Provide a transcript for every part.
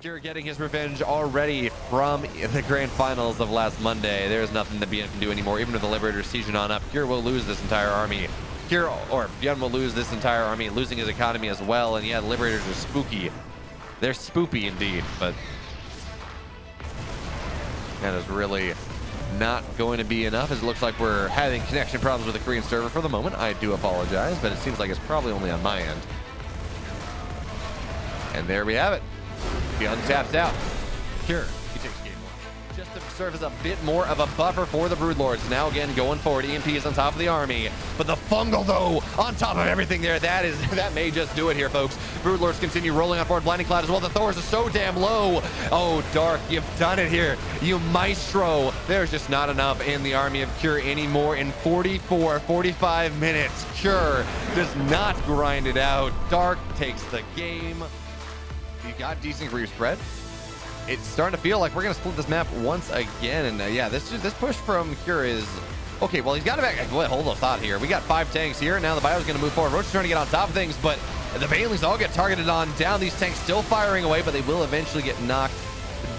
Cure getting his revenge already from the Grand Finals of last Monday. There's nothing that Byun can do anymore. Even with the Liberator sieging on up, Cure will lose this entire army. Byun will lose this entire army, losing his economy as well. And yeah, the Liberators are spooky. They're spoopy indeed, but that is really not going to be enough, as it looks like we're having connection problems with the Korean server for the moment. I do apologize, but it seems like it's probably only on my end. And there we have it. Byun taps out. Cure, he takes game one. Just to serve as a bit more of a buffer for the Broodlords. Now again, going forward, EMP is on top of the army. But the fungal, though, on top of everything there, that may just do it here, folks. Broodlords continue rolling on forward. Blinding Cloud as well. The Thors are so damn low. Oh, Dark, you've done it here. You maestro. There's just not enough in the army of Cure anymore in 45 minutes. Cure does not grind it out. Dark takes the game. You got decent creep spread. It's starting to feel like we're going to split this map once again. And yeah, this push from Cure is okay. Well, he's got it back. Well, hold a thought here. We got 5 tanks here. Now the Bio's going to move forward. Roach is trying to get on top of things, but the Banelings all get targeted on down. These tanks still firing away, but they will eventually get knocked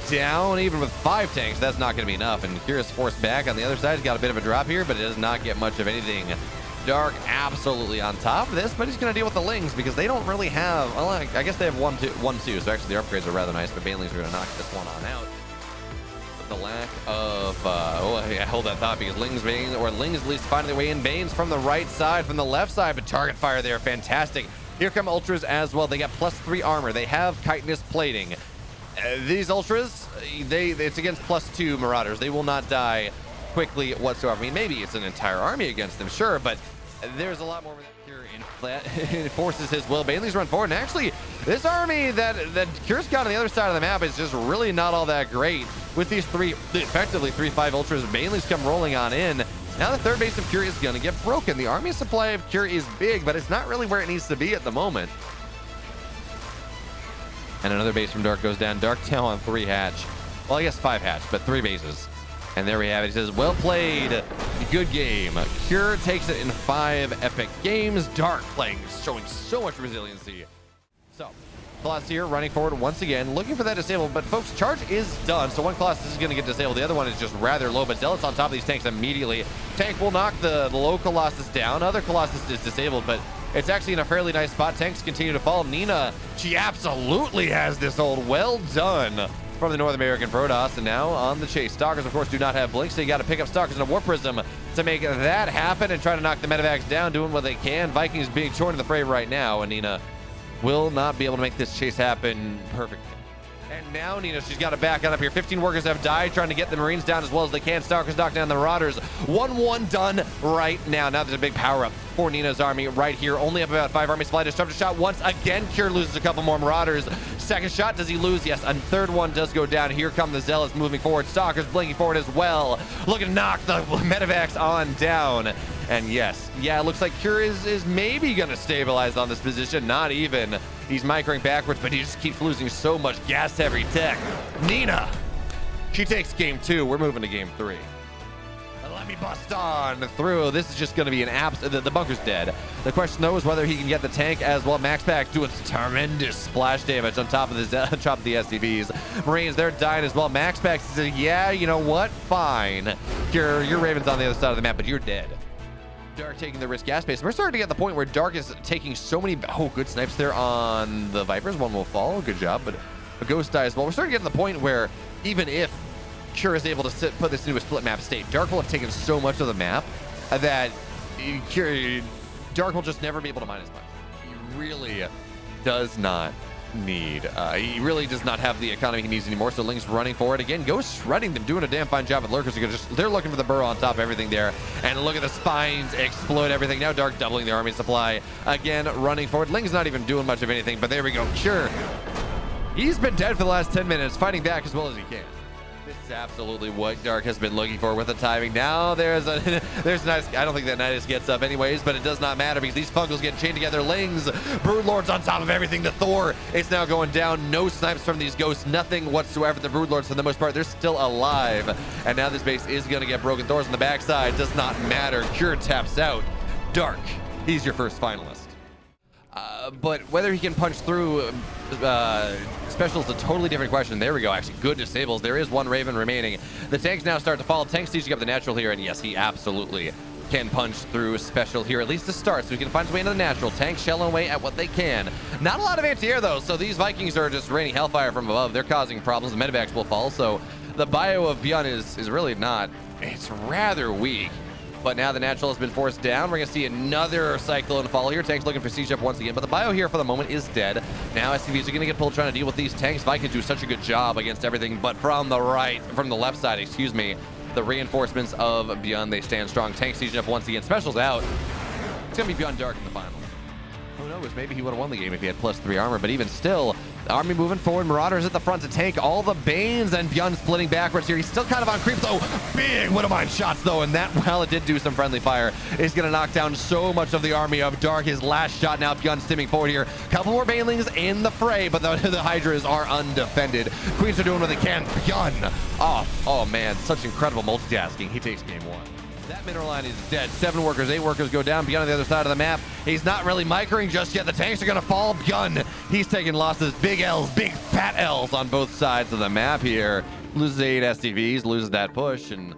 down. Even with 5 tanks, that's not going to be enough. And Cure is forced back on the other side. He's got a bit of a drop here, but it does not get much of anything. Dark absolutely on top of this, but he's going to deal with the Lings because they don't really have, well, I guess they have 1-2, so actually the upgrades are rather nice, but Banelings are going to knock this one on out. But the lack of, hold that thought, because Lings at least finding their way in. Banes from the right side, from the left side, but target fire there, fantastic. Here come Ultras as well. They got +3 armor. They have chitinous plating. These Ultras, it's against +2 Marauders. They will not die quickly whatsoever. I mean, maybe it's an entire army against them, sure, but there's a lot more with Cure enforces his will. Banelings run forward, and actually, this army that Cure's got on the other side of the map is just really not all that great. With these effectively 3-5 Ultras, Banelings come rolling on in. Now the third base of Cure is going to get broken. The army supply of Cure is big, but it's not really where it needs to be at the moment. And another base from Dark goes down. Dark now on 3 hatch. Well, I guess 5 hatch, but 3 bases. And there we have it. He says, well played. Good game. Cure takes it in 5 epic games. Dark playing, showing so much resiliency. So, Colossus here running forward once again, looking for that disable. But folks, charge is done. So one Colossus is going to get disabled. The other one is just rather low, but Zealot's on top of these tanks immediately. Tank will knock the low Colossus down. Other Colossus is disabled, but it's actually in a fairly nice spot. Tanks continue to fall. Nina, she absolutely has this hold. Well done from the North American Protoss, and now on the chase. Stalkers, of course, do not have blinks, so you got to pick up Stalkers and a Warp Prism to make that happen and try to knock the Medivacs down, doing what they can. Vikings being torn in the fray right now, and Nina will not be able to make this chase happen perfectly. And now Nina, she's got to back on up here. 15 workers have died trying to get the Marines down as well as they can. Stalkers knock down the Marauders. 1-1 done right now. Now there's a big power up for Nina's army right here. Only up about 5 army supply. Disruptor shot once again. Cure loses a couple more Marauders. Second shot, does he lose? Yes, and third one does go down. Here come the Zealots moving forward. Stalkers blinking forward as well. Looking to knock the Medivacs on down. And yes, yeah, it looks like Cure is maybe going to stabilize on this position. Not even. He's microing backwards, but he just keeps losing so much gas-heavy tech. Nina, she takes game 2. We're moving to game 3. Let me bust on through. This is just going to be an the bunker's dead. The question, though, is whether he can get the tank as well. MaxPax doing tremendous splash damage on top of the SCVs. Marines, they're dying as well. MaxPax says, yeah, you know what? Fine. Your Raven's on the other side of the map, but you're dead. Dark taking the risk gas base. We're starting to get the point where Dark is taking so many good snipes there on the Vipers. One will fall. Good job, but a Ghost die as well. We're starting to get to the point where even if Cure is able to put this into a split map state, Dark will have taken so much of the map that Dark will just never be able to mine as much. He really does not need. He really does not have the economy he needs anymore. So Link's running forward again. Ghost shredding them, doing a damn fine job with Lurkers. They're looking for the burrow on top of everything there. And look at the spines explode everything. Now Dark doubling the army supply again, running forward. Link's not even doing much of anything, but there we go. Cure, he's been dead for the last 10 minutes, fighting back as well as he can. This is absolutely what Dark has been looking for with the timing. Now there's a nice, I don't think that Nidus gets up anyways, but it does not matter because these Fungals get chained together. Lings, Broodlords on top of everything. The Thor, it's now going down. No snipes from these Ghosts, nothing whatsoever. The Broodlords, for the most part, they're still alive. And now this base is going to get broken. Thor's on the backside, does not matter. Cure taps out. Dark, he's your first finalist. But whether he can punch through special is a totally different question. There we go. Actually, good disables. There is one Raven remaining. The tanks now start to fall. Tank's teaching up the natural here, and yes, he absolutely can punch through special here, at least to start, so he can find his way into the natural. Tank shelling away at what they can. Not a lot of anti-air, though, so these Vikings are just raining hellfire from above. They're causing problems. The medivacs will fall, so the bio of Byun is really not... It's rather weak. But now the natural has been forced down. We're going to see another cyclone fall here. Tank's looking for siege up once again, but the bio here for the moment is dead. Now SCVs are going to get pulled trying to deal with these tanks. Vikings do such a good job against everything, but from the left side, excuse me, the reinforcements of Byun, they stand strong. Tank sieging up once again. Special's out. It's going to be Byun Dark in the final. Who knows? Maybe he would have won the game if he had +3 armor, but even still, the army moving forward. Marauders at the front to tank all the Banes, and Byun splitting backwards here. He's still kind of on creep, though. Big Widowmine shots, though, and that, while it did do some friendly fire, is going to knock down so much of the army of Dark. His last shot now, Byun stimming forward here. Couple more Banelings in the fray, but the Hydras are undefended. Queens are doing what they can. Byun, oh man, such incredible multitasking. He takes game 1. That mineral line is dead. 7 workers, 8 workers go down. Byun on the other side of the map. He's not really microing just yet. The tanks are going to fall. Byun, he's taking losses. Big L's, big fat L's on both sides of the map here. Loses 8 SCVs, loses that push, and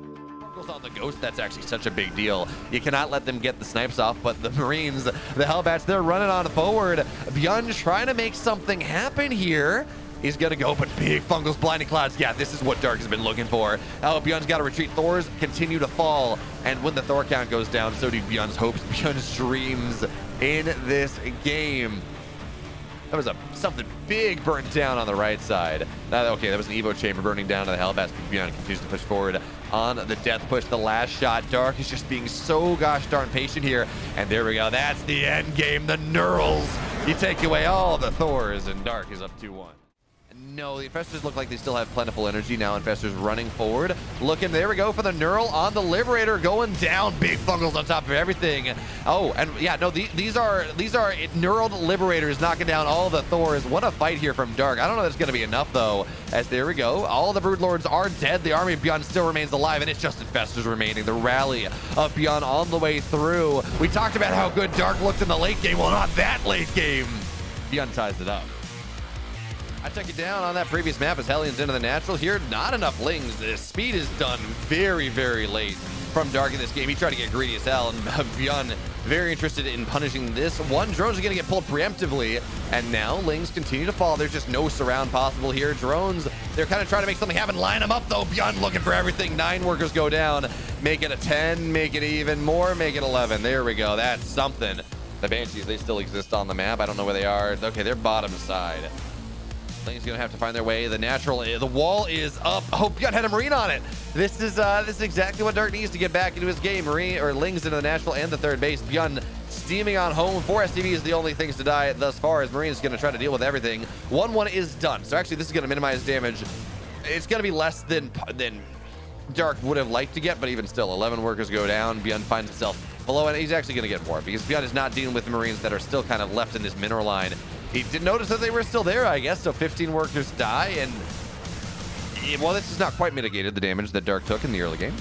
goes on the Ghost. That's actually such a big deal. You cannot let them get the snipes off, but the Marines, the Hellbats, they're running on forward. Byun trying to make something happen here. He's gonna go, but big fungals, blinding clouds. Yeah, this is what Dark has been looking for. Oh, Byun's got to retreat. Thors continue to fall, and when the Thor count goes down, so do Byun's hopes, Byun's dreams in this game. That was something big burnt down on the right side. Okay, that was an Evo chamber burning down to the Hellbats. Byun continues to push forward on the death push. The last shot, Dark is just being so gosh darn patient here, and there we go. That's the end game. The Neurals. You take away all the Thors, and Dark is up 2-1. No, the Infestors look like they still have plentiful energy now. Infestors running forward. Looking, there we go for the Neural on the Liberator going down. Big fungals on top of everything. Oh, and yeah, no, these are Neural Liberators knocking down all the Thors. What a fight here from Dark. I don't know if it's going to be enough, though, as there we go. All the Broodlords are dead. The army of Byun still remains alive, and it's just Infestors remaining. The rally of Byun on the way through. We talked about how good Dark looked in the late game. Well, not that late game. Byun ties it up. I took it down on that previous map as Hellions into the natural here. Not enough Lings. The speed is done very, very late from Dark in this game. He tried to get greedy as hell, and Byun very interested in punishing this. One, drones are going to get pulled preemptively, and now Lings continue to fall. There's just no surround possible here. Drones, they're kind of trying to make something happen. Line them up, though. Byun looking for everything. 9 workers go down. Make it a 10, make it even more, make it 11. There we go. That's something. The Banshees, they still exist on the map. I don't know where they are. Okay, they're bottom side. Ling's gonna have to find their way. The natural, the wall is up. Oh, Byun had a Marine on it. This is exactly what Dark needs to get back into his game. Marine or Ling's into the natural and the third base. Byun steaming on home. 4 SCV is the only things to die thus far, as Marine's gonna try to deal with everything. 1-1 is done. So actually, this is gonna minimize damage. It's gonna be less than Dark would have liked to get, but even still, 11 workers go down. Byun finds himself below, and he's actually gonna get more because Byun is not dealing with the Marines that are still kind of left in this mineral line. He did notice that they were still there, I guess, so 15 workers die, and well, this is not quite mitigated the damage that Dark took in the early game.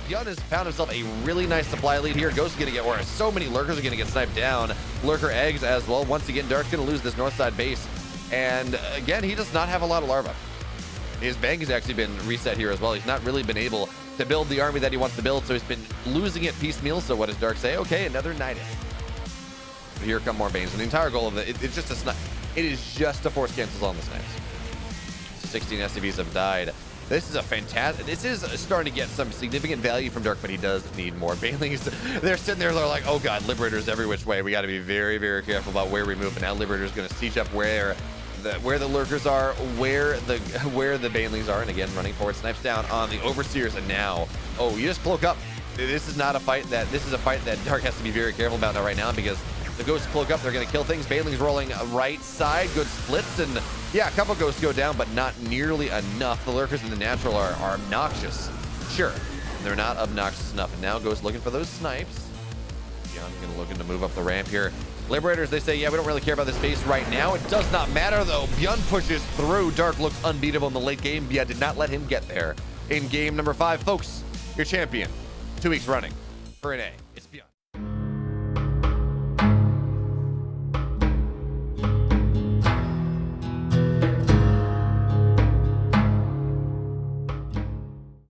Byun has found himself a really nice supply lead here. Ghost is going to get, or so many Lurkers are going to get sniped down. Lurker eggs as well. Once again, Dark's going to lose this north side base, and again, he does not have a lot of larva. His bank has actually been reset here as well. He's not really been able to build the army that he wants to build, so he's been losing it piecemeal. So what does Dark say? Okay, another Nidus. Here come more Banes, and the entire goal of it's just a snipe. It is just to force cancels on the snipes. So 16 SCVs have died. This is a fantastic. This is starting to get some significant value from Dark, but he does need more Banelings. They're sitting there, they're like, oh god, Liberators every which way. We got to be very, very careful about where we move. And now Liberator's going to siege up where the Lurkers are, where the Banelings are, and again running forward, snipes down on the Overseers, and now, oh, you just cloak up. This is not a fight that. This is a fight that Dark has to be very careful about now right now, because the Ghosts cloak up, they're going to kill things. Banelings rolling right side, good splits, and yeah, a couple Ghosts go down, but not nearly enough. The Lurkers in the natural are obnoxious. Sure, they're not obnoxious enough, and now Ghost looking for those snipes. Byun's going to looking to move up the ramp here. Liberators, they say, yeah, we don't really care about this base right now. It does not matter, though. Byun pushes through. Dark looks unbeatable in the late game. Byun did not let him get there. In game number 5, folks, your champion, 2 weeks running for an A.